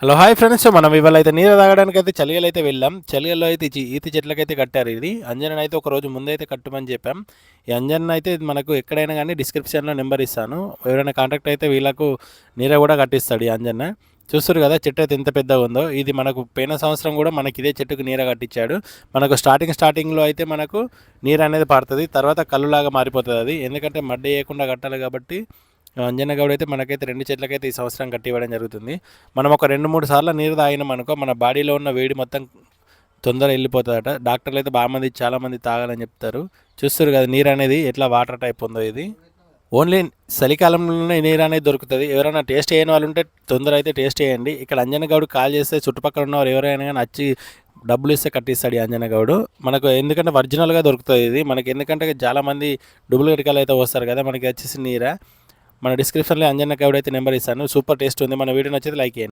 Hello hi friends, మనం ఇవాళ అయితే నీరు తాగడానికి అయితే చలిగలు అయితే వెళ్ళాం. చలిగల్లో అయితే ఈతి చెట్లకైతే కట్టారు. ఇది అంజన్ అయితే ఒక రోజు ముందే అయితే కట్టమని చెప్పాం. ఈ అంజన్ అయితే మనకు ఎక్కడైనా కానీ డిస్క్రిప్షన్లో నెంబర్ ఇస్తాను. ఎవరైనా కాంటాక్ట్ అయితే వీళ్ళకు నీర కూడా కట్టిస్తాడు ఈ అంజన్. చూస్తారు కదా చెట్టు అయితే ఎంత పెద్దగా ఉందో. ఇది మనకు పోయిన సంవత్సరం కూడా మనకి ఇదే చెట్టుకు నీర కట్టించాడు. మనకు స్టార్టింగ్లో అయితే మనకు నీరు అనేది పడుతుంది, తర్వాత కళ్ళులాగా మారిపోతుంది అది. ఎందుకంటే మడ్డ వేయకుండా కట్టాలి కాబట్టి అంజన్న గౌడ్ అయితే మనకైతే 2 చెట్లకైతే ఈ సంవత్సరం కట్టి ఇవ్వడం జరుగుతుంది. మనం ఒక 2-3 సార్లు నీరు తాగినాం అనుకో మన బాడీలో ఉన్న వేడి మొత్తం తొందరగా వెళ్ళిపోతుందట. డాక్టర్లు అయితే చాలామంది తాగాలని చెప్తారు. చూస్తారు కదా నీరు అనేది ఎట్లా వాటర్ టైప్ ఉందో. ఇది ఓన్లీ చలికాలంలోనే నీరు అనేది దొరుకుతుంది. ఎవరైనా టేస్ట్ చేయని వాళ్ళు ఉంటే తొందర అయితే టేస్ట్ చేయండి. ఇక్కడ అంజన్న గౌడ్ కాల్ చేస్తే చుట్టుపక్కల ఉన్నవారు ఎవరైనా కానీ వచ్చి డబ్బులు ఇస్తే కట్టిస్తాడు ఈ అంజన్న గౌడు మనకు. ఎందుకంటే ఒరిజినల్గా దొరుకుతుంది ఇది మనకి. ఎందుకంటే చాలామంది డూప్లికేట్ అయితే వస్తారు కదా, మనకి వచ్చేసి నీరా. మన డిస్క్రిప్షన్లో అంజన్న గౌడ్ అయితే నెంబర్ ఇస్తాను. సూపర్ టేస్ట్ ఉంది. మన వీడియో నచ్చితే లైక్ చేయండి.